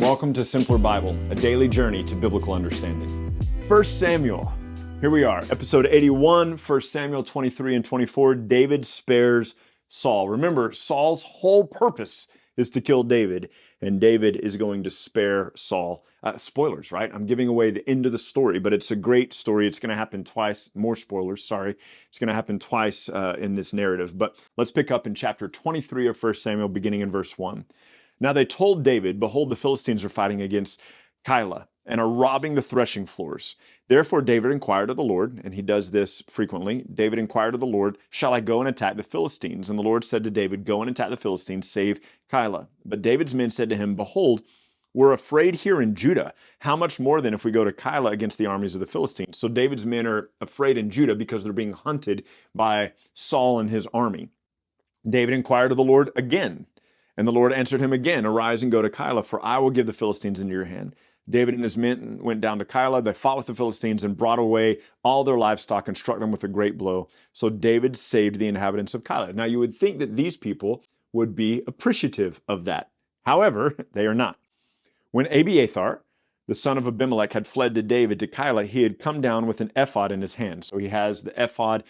Welcome to Simpler Bible, a daily journey to biblical understanding. 1 Samuel, here we are, episode 81, 1 Samuel 23 and 24, David spares Saul. Remember, Saul's whole purpose is to kill David, and David is going to spare Saul. Spoilers, right? I'm giving away the end of the story, but it's a great story. It's going to happen twice. More spoilers, sorry. It's going to happen twice in this narrative. But let's pick up in chapter 23 of 1 Samuel, beginning in verse 1. Now they told David, behold, the Philistines are fighting against Keilah and are robbing the threshing floors. Therefore David inquired of the Lord, and he does this frequently. David inquired of the Lord, shall I go and attack the Philistines? And the Lord said to David, go and attack the Philistines, save Keilah. But David's men said to him, behold, we're afraid here in Judah. How much more then if we go to Keilah against the armies of the Philistines? So David's men are afraid in Judah because they're being hunted by Saul and his army. David inquired of the Lord again. And the Lord answered him again, arise and go to Keilah, for I will give the Philistines into your hand. David and his men went down to Keilah. They fought with the Philistines and brought away all their livestock and struck them with a great blow. So David saved the inhabitants of Keilah. Now you would think that these people would be appreciative of that. However, they are not. When Abiathar, the son of Abimelech, had fled to David to Keilah, he had come down with an ephod in his hand. So he has the ephod,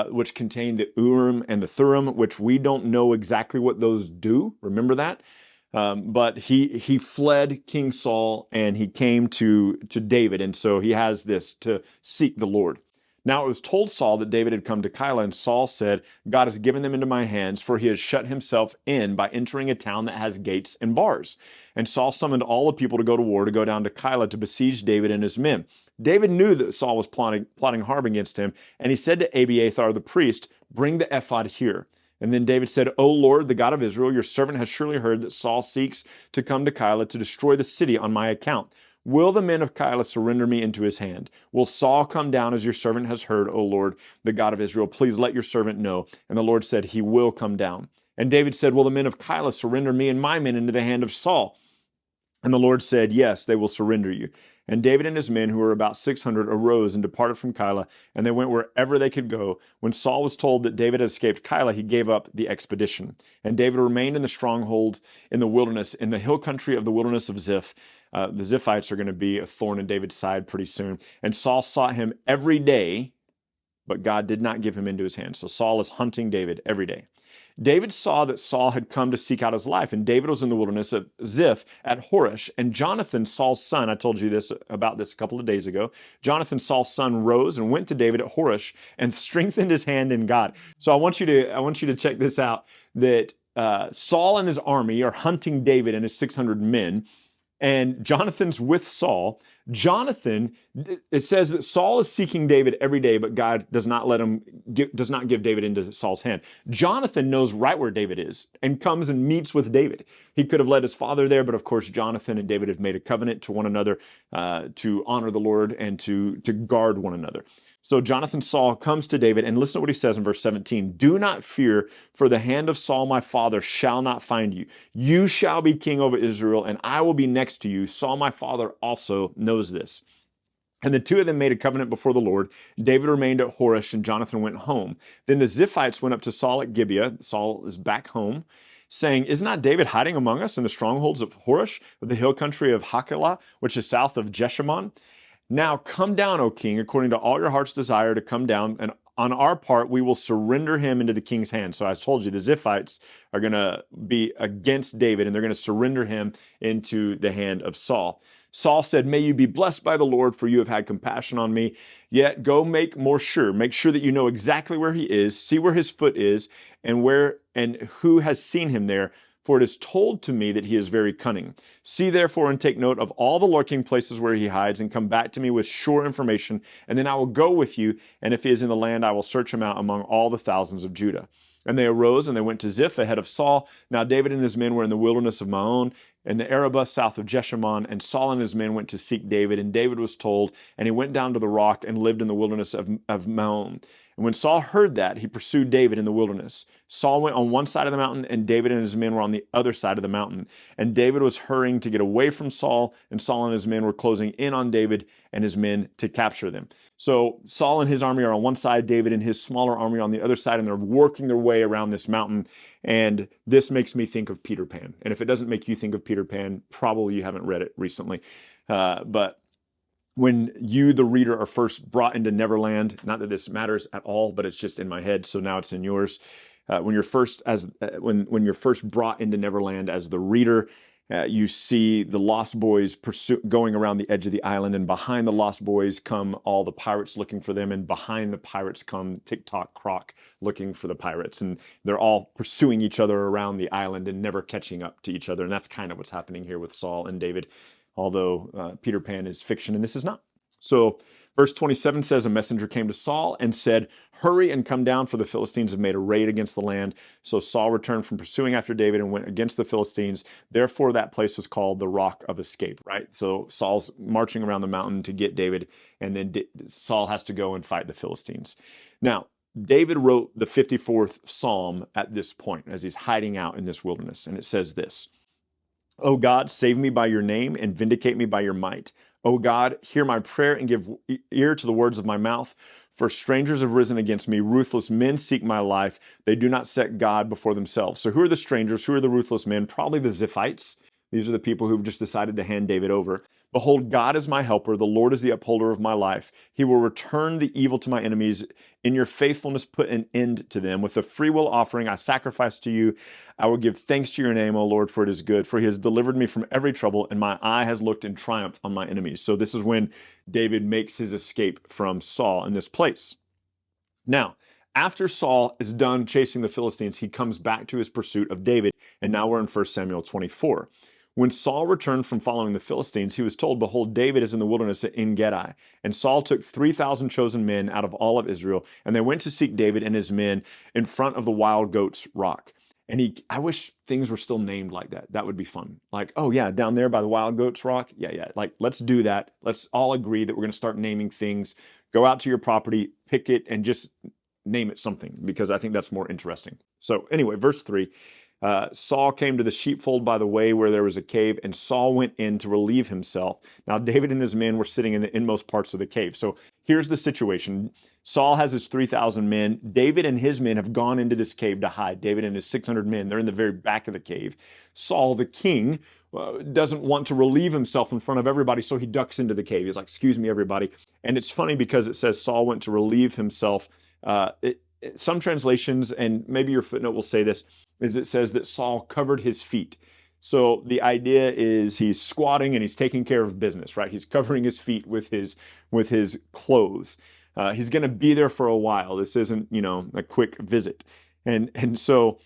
which contained the Urim and the Thummim, which we don't know exactly what those do. Remember that? But he fled King Saul and he came to David. And so he has this to seek the Lord. Now it was told Saul that David had come to Keilah, and Saul said, God has given them into my hands, for he has shut himself in by entering a town that has gates and bars. And Saul summoned all the people to go to war, to go down to Keilah to besiege David and his men. David knew that Saul was plotting harm against him, and he said to Abiathar the priest, bring the ephod here. And then David said, O Lord, the God of Israel, your servant has surely heard that Saul seeks to come to Keilah to destroy the city on my account. Will the men of Keilah surrender me into his hand? Will Saul come down as your servant has heard, O Lord, the God of Israel? Please let your servant know. And the Lord said, he will come down. And David said, will the men of Keilah surrender me and my men into the hand of Saul? And the Lord said, yes, they will surrender you. And David and his men, who were about 600, arose and departed from Keilah, and they went wherever they could go. When Saul was told that David had escaped Keilah, he gave up the expedition. And David remained in the stronghold in the wilderness, in the hill country of the wilderness of Ziph. The Ziphites are going to be a thorn in David's side pretty soon. And Saul sought him every day, but God did not give him into his hand. So Saul is hunting David every day. David saw that Saul had come to seek out his life, and David was in the wilderness of Ziph at Horesh, and Jonathan, Saul's son, I told you about this a couple of days ago, Jonathan, Saul's son, rose and went to David at Horesh and strengthened his hand in God. So I want you to check this out, that Saul and his army are hunting David and his 600 men, and Jonathan's with Saul. Jonathan, it says that Saul is seeking David every day, but God does not give David into Saul's hand. Jonathan knows right where David is and comes and meets with David. He could have led his father there, but of course Jonathan and David have made a covenant to one another to honor the Lord and to guard one another. So Jonathan Saul comes to David, and listen to what he says in verse 17. Do not fear, for the hand of Saul my father shall not find you. You shall be king over Israel, and I will be next to you. Saul my father also knows this. And the two of them made a covenant before the Lord. David remained at Horesh, and Jonathan went home. Then the Ziphites went up to Saul at Gibeah. Saul is back home, saying, is not David hiding among us in the strongholds of Horesh, the hill country of Hachilah, which is south of Jeshimon? Now come down, O king, according to all your heart's desire to come down, and on our part we will surrender him into the king's hand. So as I told you, the Ziphites are going to be against David, and they're going to surrender him into the hand of Saul. Saul said, may you be blessed by the Lord, for you have had compassion on me. Yet go make sure that you know exactly where he is, see where his foot is, and who has seen him there. For it is told to me that he is very cunning. See therefore and take note of all the lurking places where he hides, and come back to me with sure information, and then I will go with you, and if he is in the land, I will search him out among all the thousands of Judah. And they arose, and they went to Ziph ahead of Saul. Now David and his men were in the wilderness of Maon, in the Arabah south of Jeshimon, and Saul and his men went to seek David, and David was told, and he went down to the rock and lived in the wilderness of Maon. And when Saul heard that, he pursued David in the wilderness. Saul went on one side of the mountain, and David and his men were on the other side of the mountain. And David was hurrying to get away from Saul, and Saul and his men were closing in on David and his men to capture them. So Saul and his army are on one side, David and his smaller army on the other side, and they're working their way around this mountain. And this makes me think of Peter Pan. And if it doesn't make you think of Peter Pan, probably you haven't read it recently. But when you, the reader, are first brought into Neverland, not that this matters at all, but it's just in my head, so now it's in yours. When you're first brought into Neverland as the reader, you see the Lost Boys going around the edge of the island, and behind the Lost Boys come all the pirates looking for them, and behind the pirates come Tick-Tock Croc looking for the pirates, and they're all pursuing each other around the island and never catching up to each other, and that's kind of what's happening here with Saul and David, although Peter Pan is fiction and this is not. So verse 27 says, a messenger came to Saul and said, hurry and come down, for the Philistines have made a raid against the land. So Saul returned from pursuing after David and went against the Philistines. Therefore, that place was called the Rock of Escape, right? So Saul's marching around the mountain to get David, and then Saul has to go and fight the Philistines. Now, David wrote the 54th Psalm at this point as he's hiding out in this wilderness. And it says this, O God, save me by your name and vindicate me by your might. O God, hear my prayer and give ear to the words of my mouth. For strangers have risen against me. Ruthless men seek my life. They do not set God before themselves. So who are the strangers? Who are the ruthless men? Probably the Ziphites. These are the people who've just decided to hand David over. Behold, God is my helper. The Lord is the upholder of my life. He will return the evil to my enemies. In your faithfulness, put an end to them. With a freewill offering, I sacrifice to you. I will give thanks to your name, O Lord, for it is good. For he has delivered me from every trouble, and my eye has looked in triumph on my enemies. So this is when David makes his escape from Saul in this place. Now, after Saul is done chasing the Philistines, he comes back to his pursuit of David. And now we're in 1 Samuel 24. When Saul returned from following the Philistines, he was told, behold, David is in the wilderness at En-Gedi. And Saul took 3,000 chosen men out of all of Israel, and they went to seek David and his men in front of the wild goats rock. And I wish things were still named like that. That would be fun. Like, oh yeah, down there by the wild goats rock. Yeah. Like, let's do that. Let's all agree that we're going to start naming things. Go out to your property, pick it, and just name it something, because I think that's more interesting. So anyway, verse 3. Saul came to the sheepfold by the way where there was a cave, and Saul went in to relieve himself. Now David and his men were sitting in the inmost parts of the cave. So here's the situation. Saul has his 3,000 men. David and his men have gone into this cave to hide. David and his 600 men, they're in the very back of the cave. Saul, the king, doesn't want to relieve himself in front of everybody, so he ducks into the cave. He's like, excuse me, everybody. And it's funny because it says Saul went to relieve himself. Some translations, and maybe your footnote will say this, is it says that Saul covered his feet. So the idea is he's squatting and he's taking care of business, right? He's covering his feet with his clothes. He's going to be there for a while. This isn't, a quick visit. And so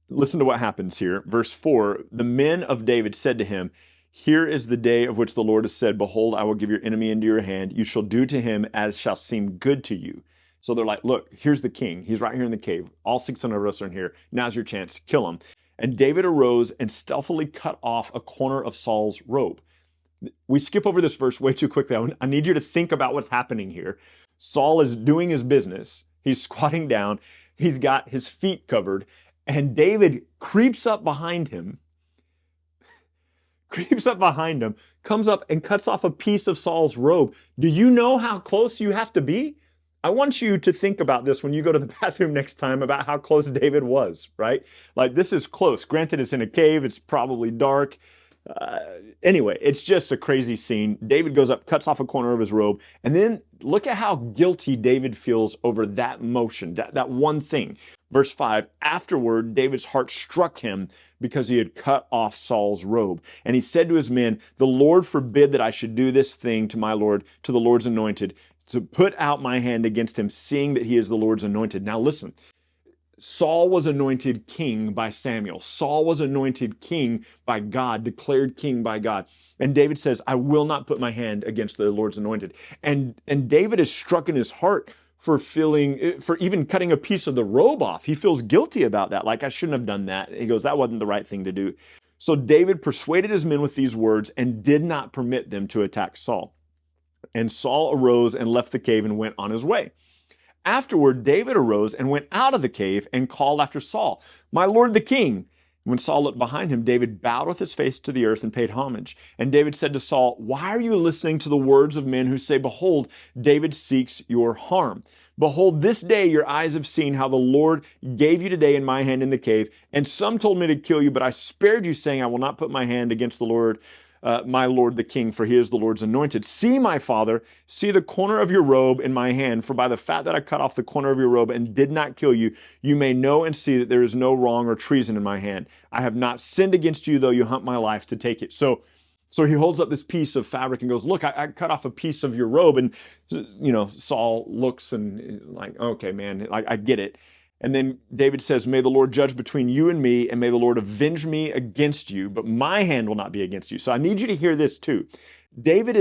listen to what happens here. Verse 4, the men of David said to him, here is the day of which the Lord has said, behold, I will give your enemy into your hand. You shall do to him as shall seem good to you. So they're like, look, here's the king. He's right here in the cave. All 600 of us are in here. Now's your chance. Kill him. And David arose and stealthily cut off a corner of Saul's robe. We skip over this verse way too quickly. I need you to think about what's happening here. Saul is doing his business. He's squatting down. He's got his feet covered. And David creeps up behind him, comes up and cuts off a piece of Saul's robe. Do you know how close you have to be? I want you to think about this when you go to the bathroom next time, about how close David was, right? Like, this is close. Granted, it's in a cave. It's probably dark. Anyway, it's just a crazy scene. David goes up, cuts off a corner of his robe, and then look at how guilty David feels over that motion, that one thing. Verse 5, afterward, David's heart struck him because he had cut off Saul's robe. And he said to his men, the Lord forbid that I should do this thing to my Lord, to the Lord's anointed, to put out my hand against him, seeing that he is the Lord's anointed. Now listen, Saul was anointed king by Samuel. Saul was anointed king by God, declared king by God. And David says, I will not put my hand against the Lord's anointed. And David is struck in his heart for even cutting a piece of the robe off. He feels guilty about that. Like, I shouldn't have done that. He goes, that wasn't the right thing to do. So David persuaded his men with these words and did not permit them to attack Saul. And Saul arose and left the cave and went on his way. Afterward, David arose and went out of the cave and called after Saul, "My lord the king." When Saul looked behind him, David bowed with his face to the earth and paid homage. And David said to Saul, "Why are you listening to the words of men who say, 'Behold, David seeks your harm'? Behold, this day your eyes have seen how the Lord gave you today in my hand in the cave. And some told me to kill you, but I spared you, saying, 'I will not put my hand against the Lord, my lord the king, for he is the Lord's anointed.' See, my father, see the corner of your robe in my hand, for by the fact that I cut off the corner of your robe and did not kill you, you may know and see that there is no wrong or treason in my hand. I have not sinned against you, though you hunt my life to take it." So he holds up this piece of fabric and goes, "Look, I cut off a piece of your robe." And, Saul looks and is like, "Okay, man, I get it." And then David says, "May the Lord judge between you and me, and may the Lord avenge me against you, but my hand will not be against you." So I need you to hear this too. David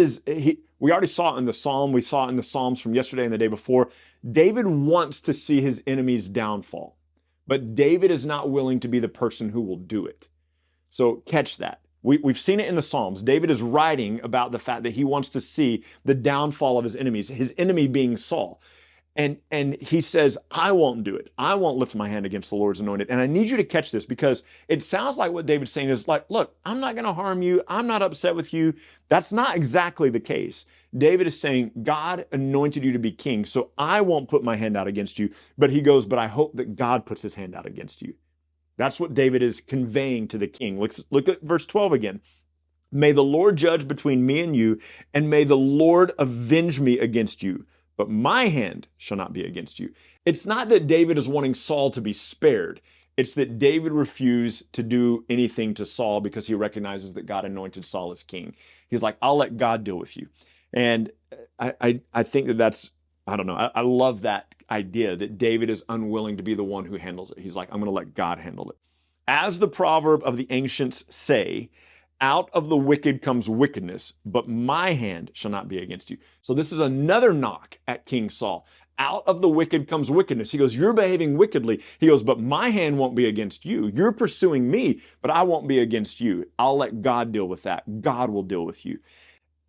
we already saw it in the Psalm, we saw it in the Psalms from yesterday and the day before. David wants to see his enemy's downfall, but David is not willing to be the person who will do it. So catch that. We've seen it in the Psalms. David is writing about the fact that he wants to see the downfall of his enemies, his enemy being Saul. And he says, "I won't do it. I won't lift my hand against the Lord's anointed." And I need you to catch this, because it sounds like what David's saying is like, "Look, I'm not going to harm you. I'm not upset with you." That's not exactly the case. David is saying, God anointed you to be king, so I won't put my hand out against you. But he goes, "But I hope that God puts his hand out against you." That's what David is conveying to the king. Let's look at verse 12 again. "May the Lord judge between me and you, and may the Lord avenge me against you. But my hand shall not be against you." It's not that David is wanting Saul to be spared. It's that David refused to do anything to Saul because he recognizes that God anointed Saul as king. He's like, "I'll let God deal with you." And I think that's, I don't know, I love that idea that David is unwilling to be the one who handles it. He's like, "I'm going to let God handle it." As the proverb of the ancients say, "Out of the wicked comes wickedness, but my hand shall not be against you." So this is another knock at King Saul. Out of the wicked comes wickedness. He goes, "You're behaving wickedly." He goes, "But my hand won't be against you. You're pursuing me, but I won't be against you. I'll let God deal with that. God will deal with you."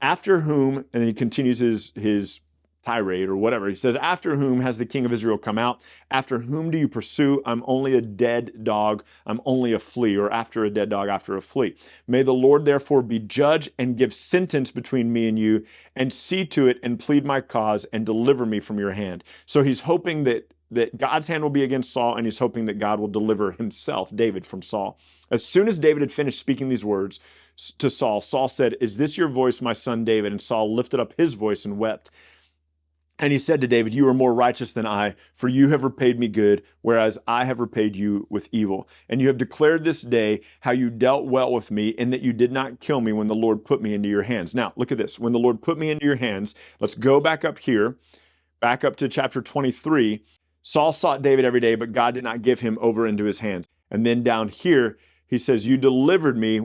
After whom, and then he continues his tirade or whatever. He says, "After whom has the king of Israel come out? After whom do you pursue? I'm only a dead dog. I'm only a flea," or after a dead dog, after a flea. "May the Lord therefore be judge and give sentence between me and you, and see to it and plead my cause and deliver me from your hand." So he's hoping that God's hand will be against Saul, and he's hoping that God will deliver himself, David, from Saul. As soon as David had finished speaking these words to Saul, Saul said, "Is this your voice, my son David?" And Saul lifted up his voice and wept. And he said to David, "You are more righteous than I, for you have repaid me good, whereas I have repaid you with evil. And you have declared this day how you dealt well with me, in that you did not kill me when the Lord put me into your hands." Now, look at this. When the Lord put me into your hands, let's go back up here, back up to chapter 23. Saul sought David every day, but God did not give him over into his hands. And then down here, he says, "You delivered me,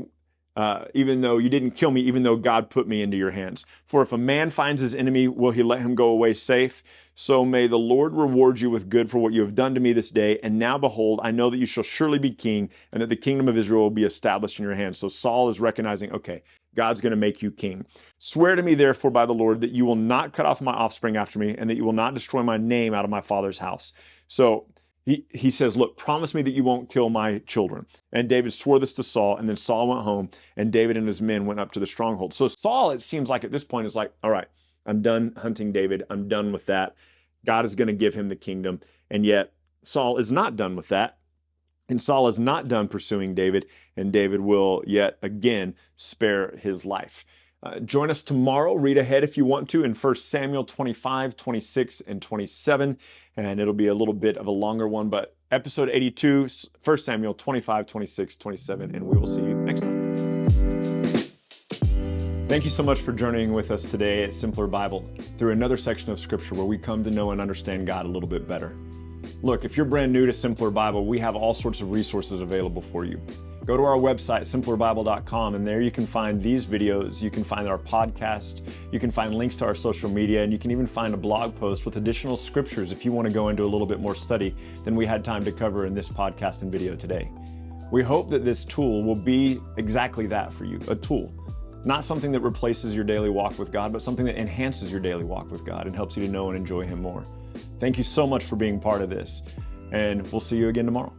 even though you didn't kill me, even though God put me into your hands. For if a man finds his enemy, will he let him go away safe? So may the Lord reward you with good for what you have done to me this day. And now behold, I know that you shall surely be king, and that the kingdom of Israel will be established in your hands." So Saul is recognizing, okay, God's going to make you king. "Swear to me, therefore, by the Lord, that you will not cut off my offspring after me, and that you will not destroy my name out of my father's house." So he says, "Look, promise me that you won't kill my children." And David swore this to Saul, and then Saul went home, and David and his men went up to the stronghold. So Saul, it seems like at this point, is like, all right, I'm done hunting David. I'm done with that. God is going to give him the kingdom. And yet Saul is not done with that. And Saul is not done pursuing David, and David will yet again spare his life. Join us tomorrow. Read ahead if you want to in 1 Samuel 25, 26, and 27. And it'll be a little bit of a longer one, but episode 82, 1 Samuel 25, 26, 27, and we will see you next time. Thank you so much for journeying with us today at Simpler Bible through another section of Scripture where we come to know and understand God a little bit better. Look, if you're brand new to Simpler Bible, we have all sorts of resources available for you. Go to our website, simplerbible.com, and there you can find these videos, you can find our podcast, you can find links to our social media, and you can even find a blog post with additional scriptures if you want to go into a little bit more study than we had time to cover in this podcast and video today. We hope that this tool will be exactly that for you, a tool. Not something that replaces your daily walk with God, but something that enhances your daily walk with God and helps you to know and enjoy Him more. Thank you so much for being part of this, and we'll see you again tomorrow.